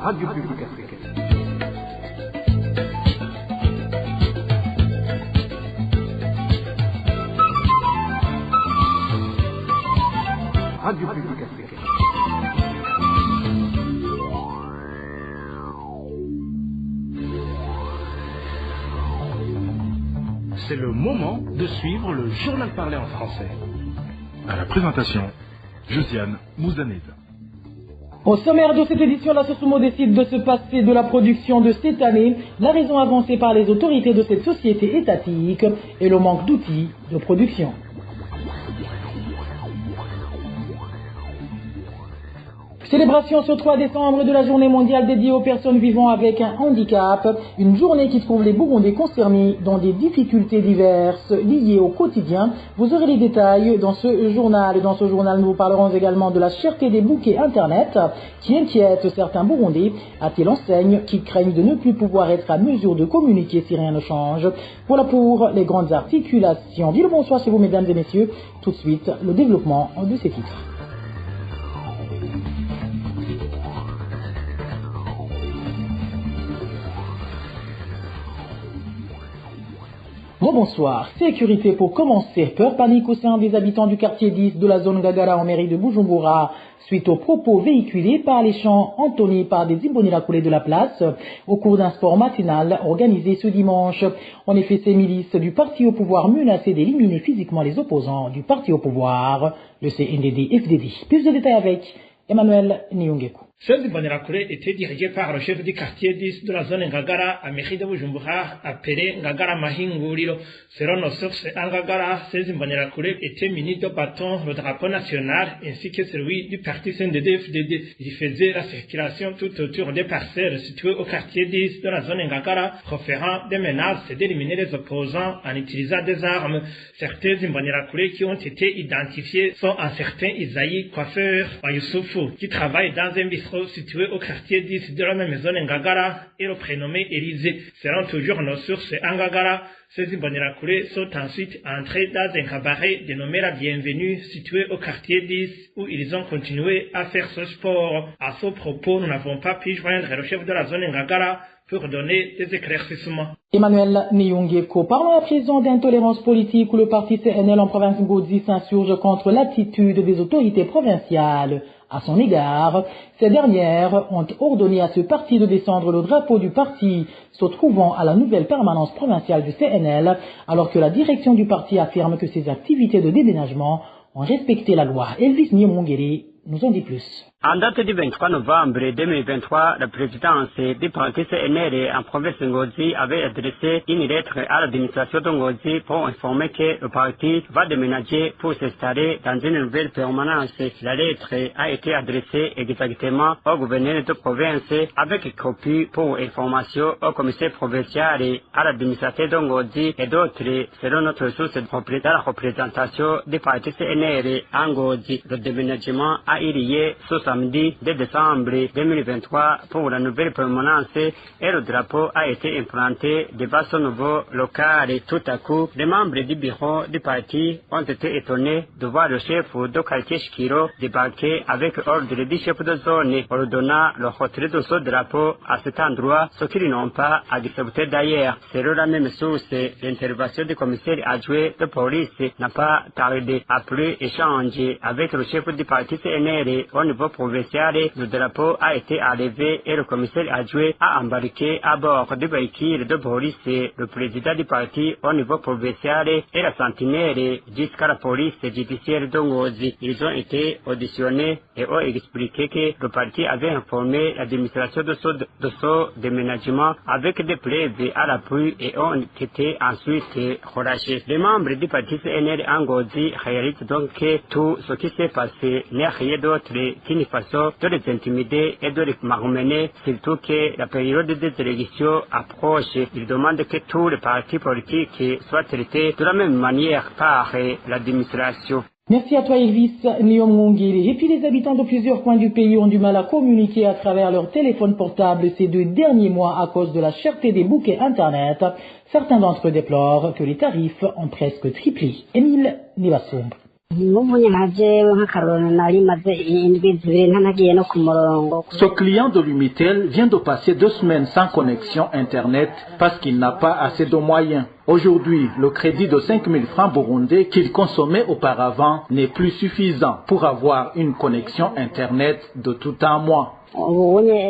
Radio Publique Africaine. Radio Publique Africaine. C'est le moment de suivre le journal parlé en français. À la présentation, Josiane Mouzaneza. Au sommaire de cette édition, la Sosumo décide de se passer de la production de cette année, la raison avancée par les autorités de cette société étatique et le manque d'outils de production. Célébration ce 3 décembre de la journée mondiale dédiée aux personnes vivant avec un handicap, une journée qui trouve les Burundais concernés dans des difficultés diverses liées au quotidien. Vous aurez les détails dans ce journal. Dans ce journal, nous vous parlerons également de la cherté des bouquets Internet qui inquiète certains Burundais, à-t-il enseigne, qui craignent de ne plus pouvoir être à mesure de communiquer si rien ne change. Voilà pour les grandes articulations. Bien le bonsoir chez vous, mesdames et messieurs. Tout de suite, le développement de ces titres. Bonsoir. Sécurité pour commencer. Peur, panique au sein des habitants du quartier 10 de la zone Gagara en mairie de Bujumbura suite aux propos véhiculés par les chants entonnés par des Imbonerakure de la place au cours d'un sport matinal organisé ce dimanche. En effet, ces milices du parti au pouvoir menaçaient d'éliminer physiquement les opposants du parti au pouvoir, le CNDD-FDD. Plus de détails avec Emmanuel Niungeku. Ces Imbonerakure étaient dirigés par le chef du quartier 10 de la zone Ngagara à mairie de Bujumbura, appelé Ngagara Mahinguriro. Selon nos sources, à Ngagara, ces Imbonerakure étaient munis de bâtons, le drapeau national ainsi que celui du parti CNDD-FDD. Ils faisaient la circulation tout autour des parcelles situées au quartier 10 de la zone Ngagara, proférant des menaces d'éliminer les opposants en utilisant des armes. Certains Imbonerakure qui ont été identifiés sont un certain Isaïe, coiffeur, à Youssoufou, qui travaille dans un bistrot situé au quartier 10 de la même zone Ngagara et le prénommé Élysée. Selon toujours nos sources Ngagara, ces Imbonerakure sont ensuite entrés dans un cabaret dénommé La Bienvenue situé au quartier 10 où ils ont continué à faire ce sport. À ce propos, nous n'avons pas pu joindre le chef de la zone Ngagara pour donner des éclaircissements. Emmanuel Niungeko, parlons à présent d'intolérance politique où le parti CNL en province Ngozi s'insurge contre l'attitude des autorités provinciales à son égard. Ces dernières ont ordonné à ce parti de descendre le drapeau du parti se trouvant à la nouvelle permanence provinciale du CNL, alors que la direction du parti affirme que ses activités de déménagement ont respecté la loi. Elvis Niemongere nous en dit plus. En date du 23 novembre 2023, la présidence du parti CNL en province de Ngozi avait adressé une lettre à l'administration de Ngozi pour informer que le parti va déménager pour s'installer dans une nouvelle permanence. La lettre a été adressée exactement au gouverneur de province avec copie pour information au commissaire provincial et à l'administration de Ngozi et d'autres selon notre source de la représentation du parti CNL en Ngozi. Le déménagement a eu lieu ce samedi 2 décembre 2023 pour la nouvelle permanence et le drapeau a été implanté devant son nouveau local. Tout à coup, les membres du bureau du parti ont été étonnés de voir le chef de quartier Shikiro débarquer avec ordre du chef de zone ordonnant le retrait de ce drapeau à cet endroit, ce qu'ils n'ont pas accepté d'ailleurs. Selon la même source, l'intervention du commissaire adjoint de police n'a pas tardé. Après échange avec le chef du parti CNL au niveau provincial, le drapeau a été enlevé et le commissaire adjoint a embarqué à bord du véhicule de police le président du parti au niveau provincial et la sentinelle jusqu'à la police judiciaire de Ngozi. Ils ont été auditionnés et ont expliqué que le parti avait informé l'administration de ce déménagement avec des preuves à l'appui et ont été ensuite relâchés. Les membres du parti CNL en Ngozi réalisent donc que tout ce qui s'est passé n'est rien d'autre qu'une façon de les intimider et de les malmener, surtout que la période des élections approche. Ils demandent que tous les partis politiques soient traités de la même manière par l'administration. Merci à toi Elvis Niomongere. Et puis les habitants de plusieurs coins du pays ont du mal à communiquer à travers leur téléphone portable ces 2 derniers mois à cause de la cherté des bouquets Internet. Certains d'entre eux déplorent que les tarifs ont presque triplé. Émile Nivassoum. Ce client de l'Umitel vient de passer 2 semaines sans connexion Internet parce qu'il n'a pas assez de moyens. Aujourd'hui, le crédit de 5 000 francs burundais qu'il consommait auparavant n'est plus suffisant pour avoir une connexion Internet de tout un mois.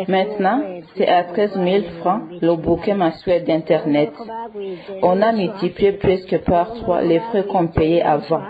Maintenant, c'est à 13 000 francs le bouquet mensuel d'Internet. On a multiplié presque par 3 les frais qu'on payait avant.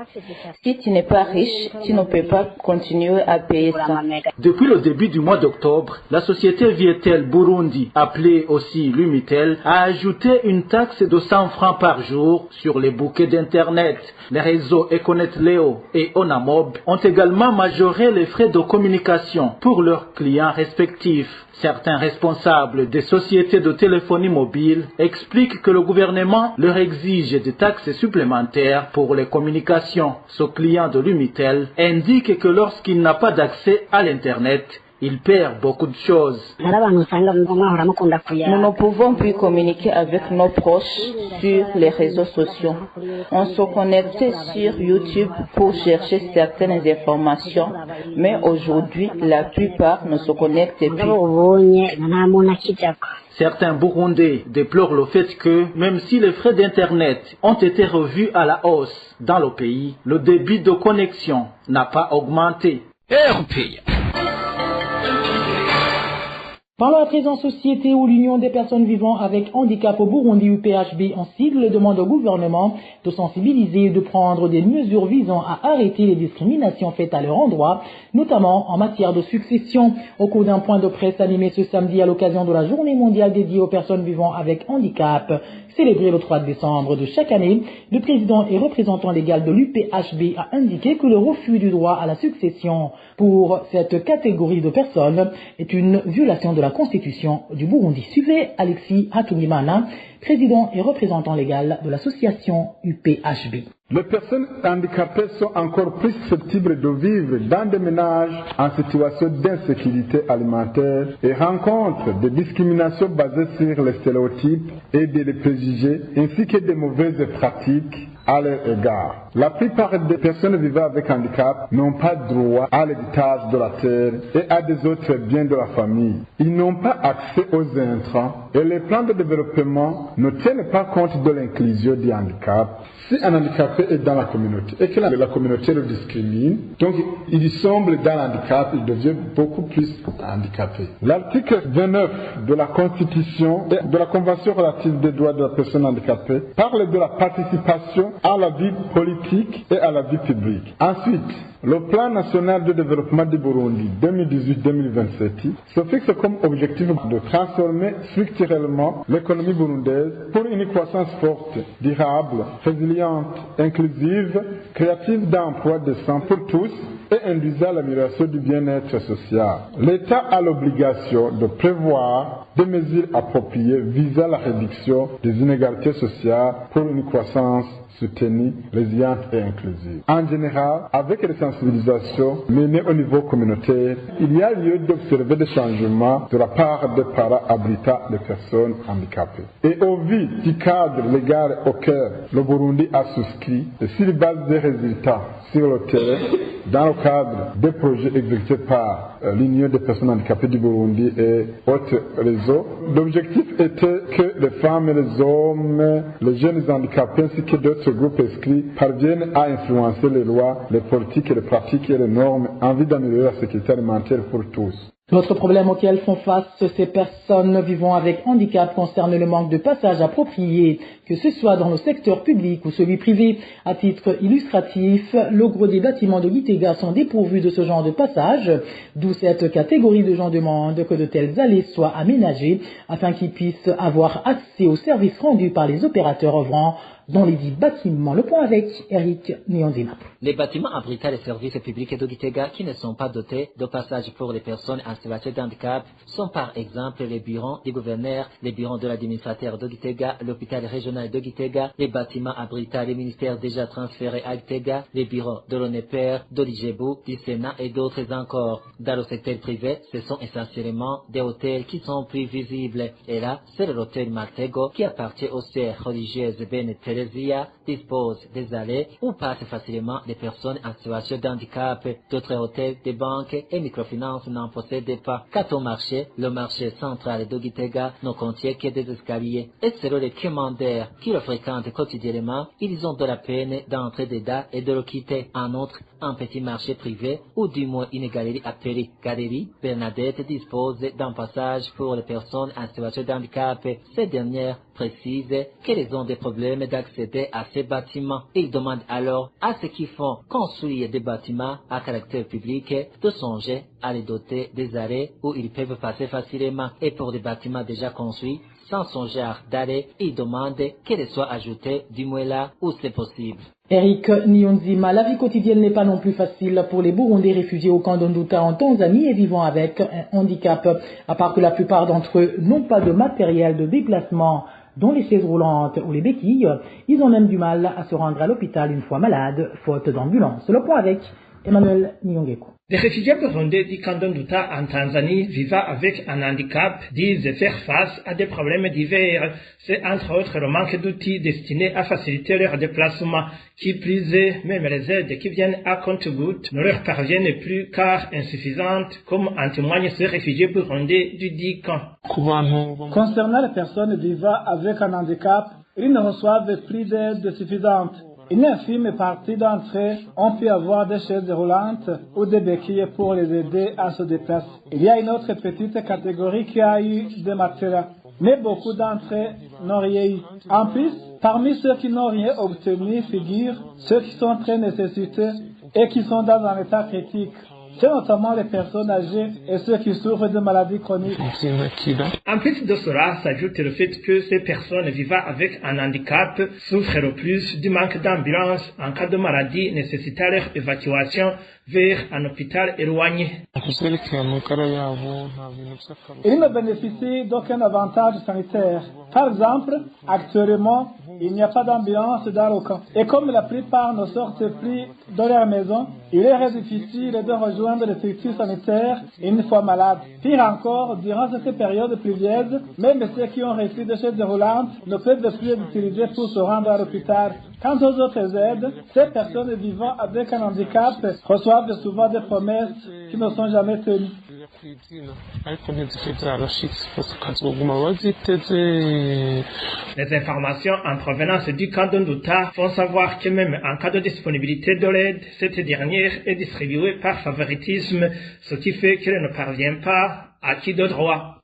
Si tu n'es pas riche, tu ne peux pas continuer à payer ça. Depuis le début du mois d'octobre, la société Vietel Burundi, appelée aussi l'Umitel, a ajouté une taxe de 100 francs par jour sur les bouquets d'Internet. Les réseaux Econet Léo et Onamob ont également majoré les frais de communication pour leurs clients respectifs. Certains responsables des sociétés de téléphonie mobile expliquent que le gouvernement leur exige des taxes supplémentaires pour les communications. Ce client de l'Umitel indique que lorsqu'il n'a pas d'accès à l'Internet, il perd beaucoup de choses. Nous ne pouvons plus communiquer avec nos proches sur les réseaux sociaux. On se connectait sur YouTube pour chercher certaines informations, mais aujourd'hui, la plupart ne se connectent plus. Certains Burundais déplorent le fait que, même si les frais d'Internet ont été revus à la hausse dans le pays, le débit de connexion n'a pas augmenté. Parlons à présent société où l'Union des personnes vivant avec handicap au Burundi UPHB en sigle demande au gouvernement de sensibiliser et de prendre des mesures visant à arrêter les discriminations faites à leur endroit, notamment en matière de succession. Au cours d'un point de presse animé ce samedi à l'occasion de la Journée mondiale dédiée aux personnes vivant avec handicap, célébrée le 3 décembre de chaque année, le président et représentant légal de l'UPHB a indiqué que le refus du droit à la succession pour cette catégorie de personnes est une violation de la Constitution du Burundi. Suivez Alexis Hatunimana, président et représentant légal de l'association UPHB. Les personnes handicapées sont encore plus susceptibles de vivre dans des ménages en situation d'insécurité alimentaire et rencontrent des discriminations basées sur les stéréotypes et des préjugés ainsi que des mauvaises pratiques à leur égard. La plupart des personnes vivant avec handicap n'ont pas droit à l'héritage de la terre et à des autres biens de la famille. Ils n'ont pas accès aux intrants et les plans de développement ne tiennent pas compte de l'inclusion du handicap. Si un handicapé est dans la communauté et que la communauté le discrimine, donc il semble dans l'handicap, il devient beaucoup plus handicapé. L'article 29 de la Constitution et de la Convention relative des droits de la personne handicapée parle de la participation à la vie politique et à la vie publique. Ensuite, le plan national de développement du Burundi 2018-2027 se fixe comme objectif de transformer structurellement l'économie burundaise pour une croissance forte, durable, résiliente, inclusive, créative d'emplois décents pour tous et induisant l'amélioration du bien-être social. L'État a l'obligation de prévoir des mesures appropriées visant la réduction des inégalités sociales pour une croissance soutenue, résiliente et inclusive. En général, avec les sensibilisations menées au niveau communautaire, il y a lieu d'observer des changements de la part des parents abritant les personnes handicapées. Et au vu du cadre légal auquel le Burundi a souscrit, et sur la base des résultats sur le terrain, dans le cadre des projets exécutés par l'Union des personnes handicapées du Burundi et autres réseaux, l'objectif était que les femmes et les hommes, les jeunes handicapés ainsi que d'autres groupes inscrits parviennent à influencer les lois, les politiques et les pratiques et les normes en vue d'améliorer la sécurité alimentaire pour tous. L'autre problème auquel font face ces personnes vivant avec handicap concerne le manque de passages appropriés, que ce soit dans le secteur public ou celui privé. À titre illustratif, le gros des bâtiments de Gitega sont dépourvus de ce genre de passage, d'où cette catégorie de gens demandent que de telles allées soient aménagées afin qu'ils puissent avoir accès aux services rendus par les opérateurs œuvrant dans les 10 bâtiments. Le point avec Eric Nyonzima. Les bâtiments abritant les services publics de Gitega qui ne sont pas dotés de passage pour les personnes en situation de handicap sont par exemple les bureaux du gouverneur, les bureaux de l'administrateur de Gitega, l'hôpital régional de Gitega, les bâtiments abritant les ministères déjà transférés à Gitega, les bureaux de l'ONEPER, de l'IGEBU, du Sénat et d'autres encore. Dans le secteur privé, ce sont essentiellement des hôtels qui sont plus visibles. Et là, c'est l'hôtel Martego qui appartient aux sœurs religieuses Benetere Teresia dispose des allées où passent facilement les personnes en situation de handicap. D'autres hôtels, des banques et microfinances n'en possèdent pas. Quant au marché, le marché central de Gitega ne contient que des escaliers. Et selon les commandeurs qui le fréquentent quotidiennement, ils ont de la peine d'entrer dedans et de le quitter. En outre, un petit marché privé ou du moins une galerie appelée Galerie Bernadette dispose d'un passage pour les personnes en situation de handicap. Ces dernières précisent qu'elles ont des problèmes d'accéder à ces bâtiments. Ils demandent alors à ceux qui font construire des bâtiments à caractère public de songer à les doter des arrêts où ils peuvent passer facilement. Et pour des bâtiments déjà construits, sans songer d'arrêt, ils demandent qu'elles soient ajoutées du moins là où c'est possible. Eric Nyonzima, la vie quotidienne n'est pas non plus facile pour les Burundais réfugiés au camp d'Onduta en Tanzanie et vivant avec un handicap. À part que la plupart d'entre eux n'ont pas de matériel de déplacement, dont les chaises roulantes ou les béquilles, ils ont même du mal à se rendre à l'hôpital une fois malades, faute d'ambulance. Le point avec Emmanuel Nyongeko. Les réfugiés burundais du camp d'Onduta en Tanzanie vivant avec un handicap disent faire face à des problèmes divers. C'est entre autres le manque d'outils destinés à faciliter leur déplacement. Qui plus est, même les aides qui viennent à compte-gouttes ne leur parviennent plus car insuffisantes, comme en témoignent ces réfugiés burundais du dit camp. Concernant les personnes vivant avec un handicap, ils ne reçoivent plus d'aide suffisante. Une infime partie d'entre eux ont pu avoir des chaises roulantes ou des béquilles pour les aider à se déplacer. Il y a une autre petite catégorie qui a eu des matelas, mais beaucoup d'entre eux n'ont rien eu. En plus, parmi ceux qui n'ont rien obtenu figurent ceux qui sont très nécessiteux et qui sont dans un état critique. C'est notamment les personnes âgées et ceux qui souffrent de maladies chroniques. En plus de cela, s'ajoute le fait que ces personnes vivant avec un handicap souffrent le plus du manque d'ambulance en cas de maladie nécessitant leur évacuation vers un hôpital éloigné. Ils ne bénéficient d'aucun avantage sanitaire. Par exemple, actuellement, il n'y a pas d'ambulance dans le camp. Et comme la plupart ne sortent plus de leur maison, il est difficile de rejoindre les structures sanitaires une fois malades. Pire encore, durant cette période pluvieuse, même ceux qui ont reçu des chaises roulantes ne peuvent plus les utiliser pour se rendre à l'hôpital. Quant aux autres aides, ces personnes vivant avec un handicap reçoivent souvent des promesses qui ne sont jamais tenues. Les informations en provenance du camp d'Onduta font savoir que même en cas de disponibilité de l'aide, cette dernière est distribuée par favoritisme, ce qui fait qu'elle ne parvient pas à qui de droit.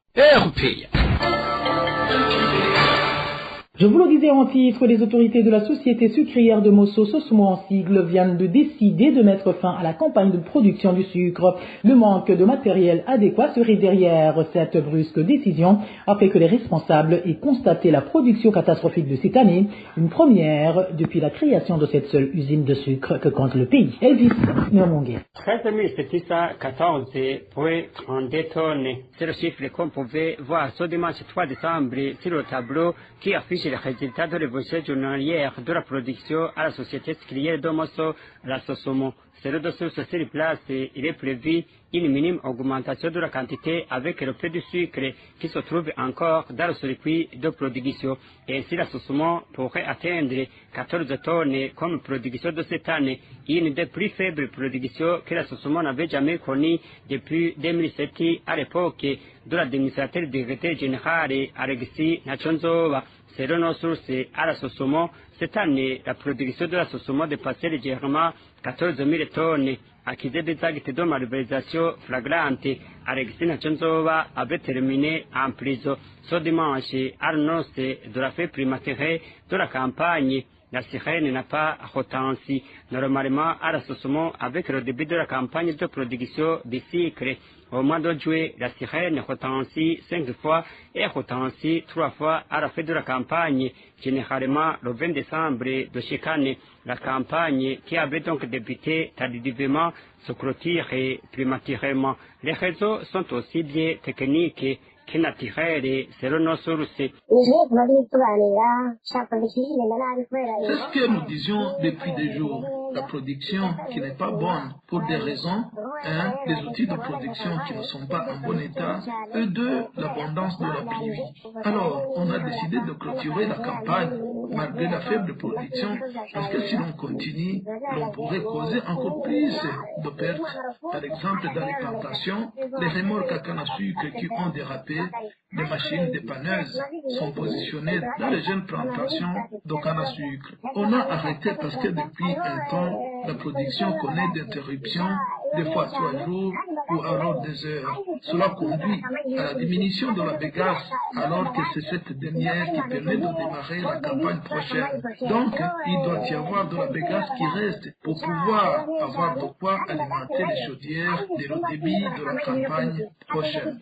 Je vous le disais en titre, les autorités de la société sucrière de Mosso, Sosumo en sigle, viennent de décider de mettre fin à la campagne de production du sucre. Le manque de matériel adéquat serait derrière cette brusque décision, après que les responsables aient constaté la production catastrophique de cette année, une première depuis la création de cette seule usine de sucre que compte le pays. Elvis Nyamongue. 13 714,32 tonnes. C'est le chiffre qu'on pouvait voir ce dimanche 3 décembre sur le tableau qui affiche les résultats de l'évolution journalière de la production à la société sucrière de Mosso, la Sosumo. C'est le dossier sur cette place, il est prévu une minime augmentation de la quantité avec le prix du sucre qui se trouve encore dans le circuit de production. Et ainsi la Sosumo pourrait atteindre 14 tonnes comme production de cette année, une des plus faibles productions que la Sosumo n'avait jamais connues depuis 2007 à l'époque de l'administrateur directeur général Alexis Nachonzova. Selon nos sources à la Sosumo, cette année, la production de la Sosumo dépassait légèrement 14 000 tonnes. Accusé des actes de malversation flagrante, Alexis Nachonzova avait terminé en prison ce dimanche à l'annonce de la fête prématurée de la campagne. La sirène n'a pas retenti. Normalement, à la Sosumo, avec le début de la campagne de production du sucre, au mois de juillet, la sirène retentit 5 fois et retentit 3 fois à la fin de la campagne, généralement le 20 décembre de chaque année. La campagne, qui avait donc débuté tardivement, se clôture prématurément. Les réseaux sont aussi bien techniques que naturels selon nos sources. C'est ce que nous disions depuis des jours. la production qui n'est pas bonne pour des raisons, un, les outils de production qui ne sont pas en bon état, et deux, l'abondance de la pluie. Alors, on a décidé de clôturer la campagne malgré la faible production, parce que si l'on continue, l'on pourrait causer encore plus de pertes. Par exemple, dans les plantations, les remorques à canne à sucre qui ont dérapé, les machines dépanneuses sont positionnées dans les jeunes plantations de canne à sucre. On a arrêté parce que depuis un temps, la production connaît d'interruptions, des fois 3 jours ou alors des heures. Cela conduit à la diminution de la bégasse, alors que c'est cette dernière qui permet de démarrer la campagne prochaine. Donc, il doit y avoir de la bégasse qui reste pour pouvoir avoir de quoi alimenter les chaudières dès le début de la campagne prochaine.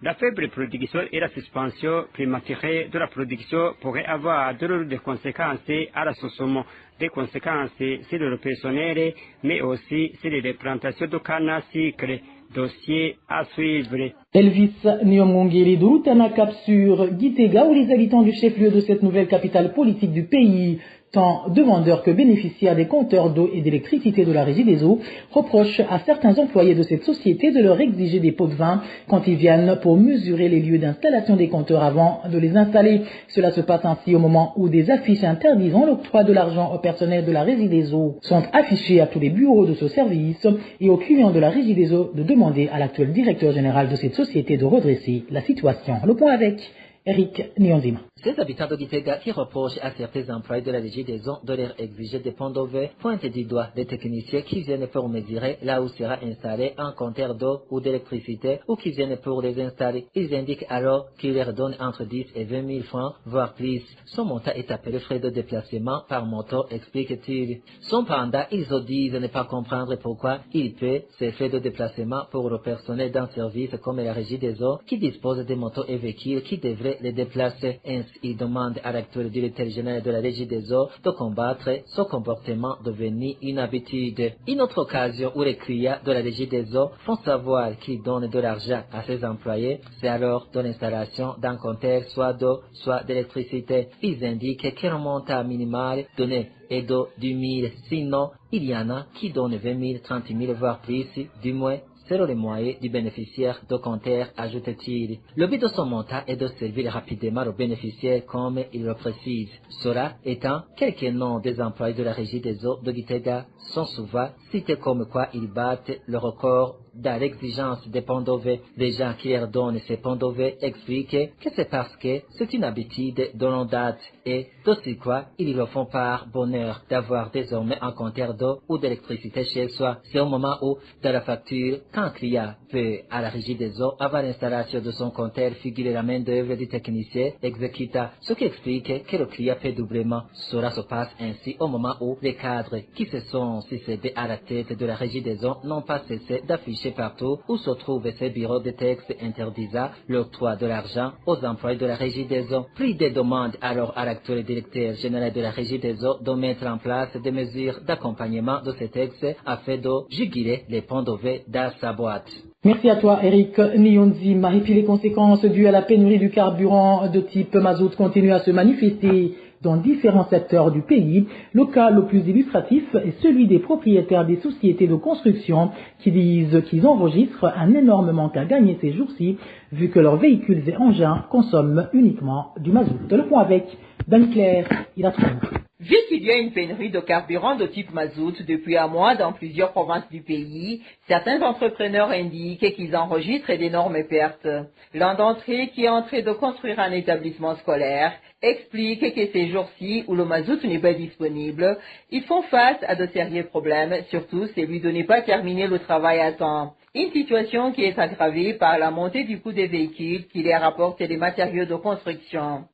La faible production et la suspension prématurée de la production pourraient avoir de lourdes conséquences à l'assommation, des conséquences sur le personnel, mais aussi sur les plantations de canne à sucre. Dossier à suivre. Elvis Nyomongeli de Rutana Cap sur Gitega, où les habitants du chef-lieu de cette nouvelle capitale politique du pays, tant demandeurs que bénéficiaires des compteurs d'eau et d'électricité de la Régie des eaux, reprochent à certains employés de cette société de leur exiger des pots de vin quand ils viennent pour mesurer les lieux d'installation des compteurs avant de les installer. Cela se passe ainsi au moment où des affiches interdisant l'octroi de l'argent au personnel de la Régie des eaux sont affichées à tous les bureaux de ce service et aux clients de la Régie des eaux de demander à l'actuel directeur général de cette société de redresser la situation. Le point avec Eric Nyonzima. Ces habitants de Gitega qui reprochent à certains employés de la Régie des eaux de leur exiger des ponts d'eau pointent du doigt des techniciens qui viennent pour mesurer là où sera installé un compteur d'eau ou d'électricité ou qui viennent pour les installer. Ils indiquent alors qu'ils leur donnent entre 10 et 20 000 francs, voire plus. Son montant est appelé frais de déplacement par moto, explique-t-il. Cependant, ils disent ne pas comprendre pourquoi ils paient ces frais de déplacement pour le personnel d'un service comme la Régie des eaux qui dispose de motos et véhicules qui devraient les déplacer. Ainsi, il demande à l'actuel directeur général de la Régie des eaux de combattre ce comportement devenu une habitude. Une autre occasion où les clients de la Régie des eaux font savoir qu'ils donnent de l'argent à ses employés, c'est alors de l'installation d'un compteur soit d'eau, soit d'électricité. Ils indiquent que le montant minimal donné est de 10 000, sinon il y en a qui donnent 20 000, 30 000, voire plus, du moins selon les moyens du bénéficiaire de compteur, ajoute-t-il. Le but de son montant est de servir rapidement le bénéficiaire comme il le précise. Cela étant, quelques noms des employés de la Régie des eaux de Gitega sont souvent cités comme quoi ils battent le record dans l'exigence des ponts d'eau. Les gens qui leur donnent ces ponts d'eau expliquent que c'est parce que c'est une habitude de longue date et de quoi ils le font par bonheur d'avoir désormais un compteur d'eau ou d'électricité chez soi. C'est au moment où, dans la facture, quand un client peut à la Régie des eaux avoir l'installation de son compteur figurer la main d'œuvre du technicien exécutant, ce qui explique que le client paie doublement. Cela se passe ainsi au moment où les cadres qui se sont succédés à la tête de la Régie des eaux n'ont pas cessé d'afficher partout où se trouvent ces bureaux de texte interdisant l'octroi de l'argent aux employés de la Régie des eaux. Pris des demandes alors à l'actuel directeur général de la Régie des eaux de mettre en place des mesures d'accompagnement de ces textes afin de juguler les ponts d'eau dans sa boîte. Merci à toi, Eric Nyonzima. Et puis les conséquences dues à la pénurie du carburant de type mazout continuent à se manifester dans différents secteurs du pays. Le cas le plus illustratif est celui des propriétaires des sociétés de construction qui disent qu'ils enregistrent un énorme manque à gagner ces jours-ci, vu que leurs véhicules et engins consomment uniquement du mazout. Le point avec Dan Claire, il a trouvé. Vu qu'il y a une pénurie de carburant de type mazout depuis un mois dans plusieurs provinces du pays, certains entrepreneurs indiquent qu'ils enregistrent d'énormes pertes. L'un d'entre eux, qui est en train de construire un établissement scolaire, explique que ces jours-ci où le mazout n'est pas disponible, ils font face à de sérieux problèmes, surtout celui de ne pas terminer le travail à temps. Une situation qui est aggravée par la montée du coût des véhicules qui les rapportent des matériaux de construction.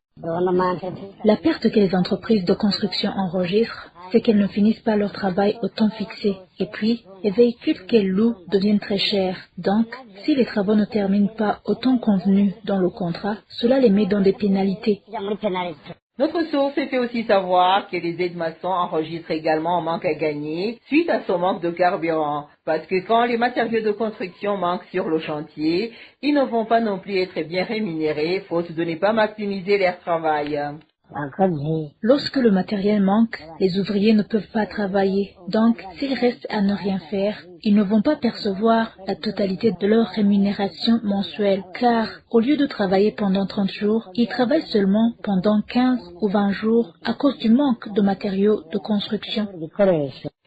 La perte que les entreprises de construction enregistrent, c'est qu'elles ne finissent pas leur travail au temps fixé. Et puis, les véhicules qu'elles louent deviennent très chers. Donc, si les travaux ne terminent pas au temps convenu dans le contrat, cela les met dans des pénalités. Notre source fait aussi savoir que les aides-maçons enregistrent également un manque à gagner suite à ce manque de carburant. Parce que quand les matériaux de construction manquent sur le chantier, ils ne vont pas non plus être bien rémunérés, faute de ne pas maximiser leur travail. Lorsque le matériel manque, les ouvriers ne peuvent pas travailler. Donc, s'ils restent à ne rien faire, ils ne vont pas percevoir la totalité de leur rémunération mensuelle, car au lieu de travailler pendant 30 jours, ils travaillent seulement pendant 15 ou 20 jours à cause du manque de matériaux de construction.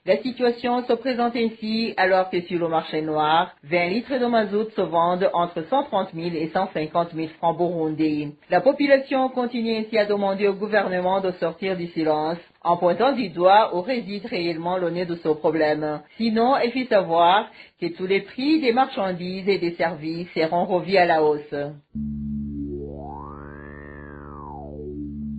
La situation se présente ainsi alors que sur le marché noir, 20 litres de mazout se vendent entre 130 000 et 150 000 francs burundais. La population continue ainsi à demander au gouvernement de sortir du silence en pointant du doigt où réside réellement le nez de ce problème. Sinon, il faut savoir que tous les prix des marchandises et des services seront revus à la hausse.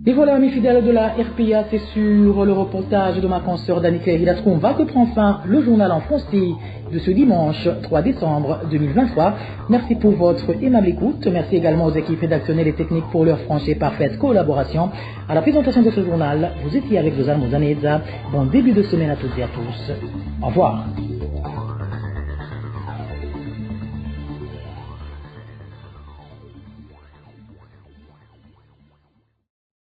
Et voilà, mes fidèles de la RPA, c'est sur le reportage de ma consoeur Dani-Claire Hidatrumva que prend fin le journal en français de ce dimanche 3 décembre 2023. Merci pour votre aimable écoute. Merci également aux équipes rédactionnelles et techniques pour leur franche et parfaite collaboration. À la présentation de ce journal, vous étiez avec Josiane Mouzaneza. Bon début de semaine à toutes et à tous. Au revoir.